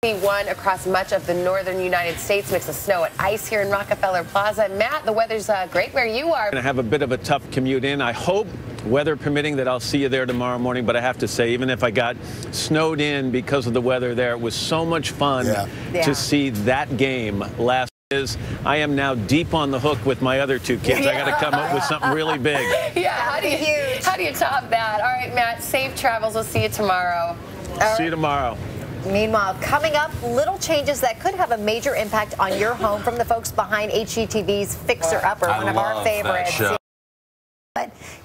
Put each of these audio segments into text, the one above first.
One across much of the northern United States, mix of snow and ice here in Rockefeller Plaza. Matt, the weather's great where you are. Going to have a bit of a tough commute in. I hope, weather permitting, that I'll see you there tomorrow morning. But I have to say, even if I got snowed in because of the weather there, it was so much fun to see that game last. I am now deep on the hook with my other two kids. I got to come up with something really big. Yeah, how do you top that? All right, Matt, safe travels. We'll see you tomorrow. See you tomorrow. Meanwhile, coming up, little changes that could have a major impact on your home from the folks behind HGTV's Fixer Upper, one of our favorites.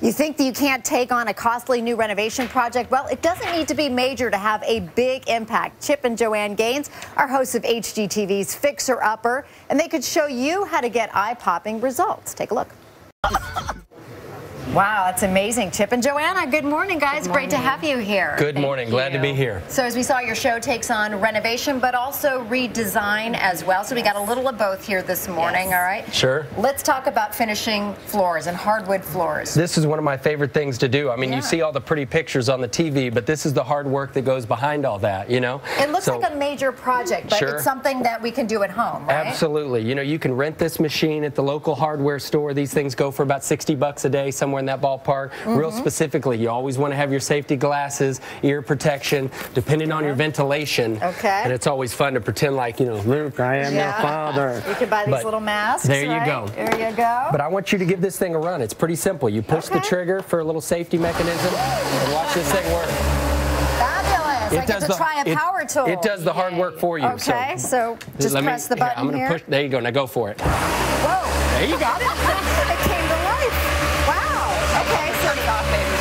You think that you can't take on a costly new renovation project? Well, it doesn't need to be major to have a big impact. Chip and Joanne Gaines are hosts of HGTV's Fixer Upper, and they could show you how to get eye-popping results. Take a look. Wow, that's amazing. Chip and Joanna, good morning, guys. Great to have you here. Good morning. Glad to be here. So as we saw, your show takes on renovation, but also redesign as well. So we got a little of both here this morning, all right? Sure. Let's talk about finishing floors and hardwood floors. This is one of my favorite things to do. I mean, you see all the pretty pictures on the TV, but this is the hard work that goes behind all that, you know? It looks like a major project, but it's something that we can do at home, right? Absolutely. You know, you can rent this machine at the local hardware store. These things go for about 60 bucks a day, somewhere in that ballpark. Real specifically, you always want to have your safety glasses, ear protection, depending on your ventilation. And it's always fun to pretend like, you know, Luke, I am your father. You can buy these little masks. There you go. There you go. But I want you to give this thing a run. It's pretty simple. You push the trigger for a little safety mechanism and watch this thing work. Fabulous. I get to try a power tool. It does the hard work for you. Okay, so just press the button I'm going to push. There you go. Now go for it. Whoa. There you got it. It came to life. Wow. Okay, so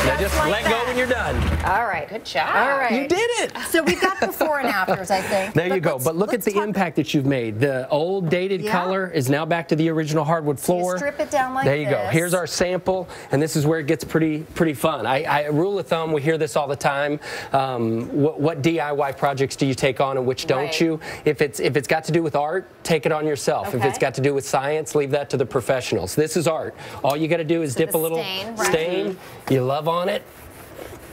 now just let go when you're done. All right. Good job. All right. You did it. So we've got before and afters, I think. There you go. But look at the impact that you've made. The old dated color is now back to the original hardwood floor. You strip it down like this. There you go. Here's our sample, and this is where it gets pretty fun. Rule of thumb, we hear this all the time. What DIY projects do you take on and which don't you? If it's got to do with art, take it on yourself. If it's got to do with science, leave that to the professionals. This is art. All you got to do is dip a little stain. You love on it.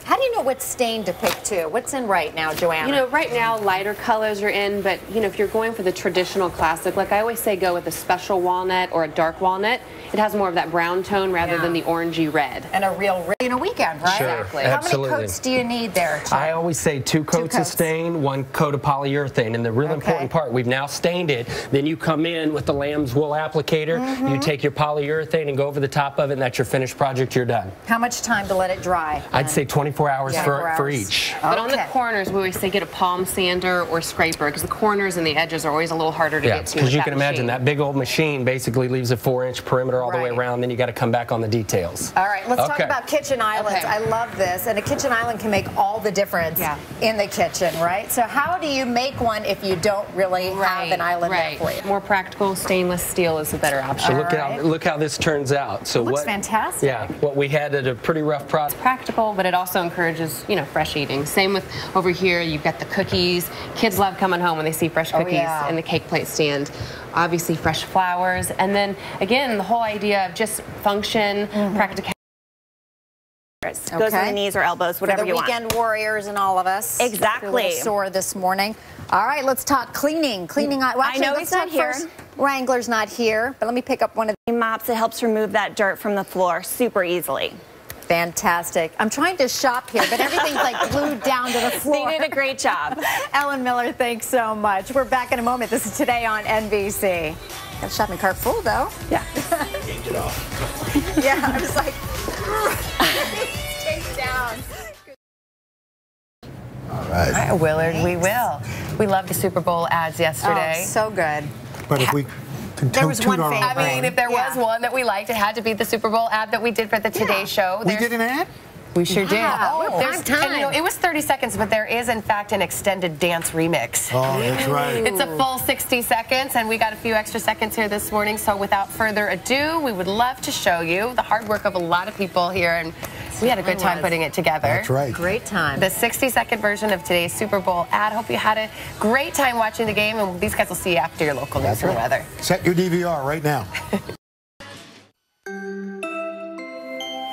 How do you know what stain to pick to? What's in right now, Joanna? You know, right now lighter colors are in, but you know, if you're going for the traditional classic, like I always say, go with a special walnut or a dark walnut. It has more of that brown tone rather than the orangey red. And a real in a weekend, right? Sure, Exactly. absolutely. How many coats do you need there, Chip? I always say two coats of stain, one coat of polyurethane. And the real important part, we've now stained it. Then you come in with the lamb's wool applicator. You take your polyurethane and go over the top of it, and that's your finished project. You're done. How much time to let it dry? I'd say 24 hours for each. But on the corners, we always say get a palm sander or scraper, because the corners and the edges are always a little harder to get to. Because you can imagine that big old machine basically leaves a 4-inch perimeter all the way around. Then you got to come back on the details. All right, let's talk about kitchen islands. I love this, and a kitchen island can make all the difference in the kitchen, right? So how do you make one if you don't really have an island there for you? More practical, stainless steel is a better option. So look how this turns out. So it looks fantastic. Yeah, what we had at a pretty rough process. It's practical, but it also encourages, you know, fresh eating. Same with over here, you've got the cookies. Kids love coming home when they see fresh cookies in the cake plate stand. Obviously fresh flowers, and then again the whole idea of just function, practicality. Goes on the knees or elbows, whatever you want. For the weekend warriors and all of us. Exactly. A little sore this morning. All right, let's talk cleaning. Well, actually, I know he's not here. Wrangler's not here, but let me pick up one of the mops. It helps remove that dirt from the floor super easily. Fantastic. I'm trying to shop here, but everything's like glued down to the floor. They did a great job. Ellen Miller, thanks so much. We're back in a moment. This is Today on NBC. Got a shopping cart full, though. Yeah. Change it off. Yeah, I was like, take it down. All right, Willard, we will. We loved the Super Bowl ads yesterday. Oh, so good. But if we there was one favorite. I mean, if there was one that we liked, it had to be the Super Bowl ad that we did for the Today Show. We did an ad? We sure did. Oh, and, you know, it was 30 seconds, but there is, in fact, an extended dance remix. Oh, that's right. It's a full 60 seconds, and we got a few extra seconds here this morning. So without further ado, we would love to show you the hard work of a lot of people here, and we had a good time putting it together. That's right. Great time. The 60-second version of today's Super Bowl ad. Hope you had a great time watching the game, and these guys will see you after your local news and weather. Set your DVR right now.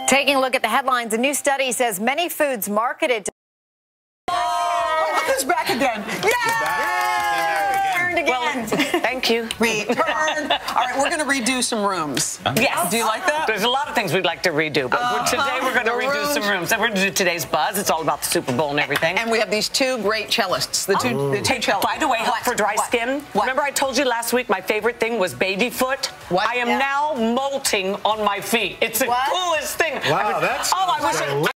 Taking a look at the headlines, a new study says many foods marketed to... Oh, look who's back again. Yeah! Thank you. Return. All right, we're going to redo some rooms. Yes. Do you like that? There's a lot of things we'd like to redo, but today we're going to redo some rooms. And we're going to do today's buzz. It's all about the Super Bowl and everything. And we have these two great cellists. The two cellists. By the way, help for dry skin. Remember I told you last week my favorite thing was baby foot? What? I am now molting on my feet. It's the coolest thing. Wow, that's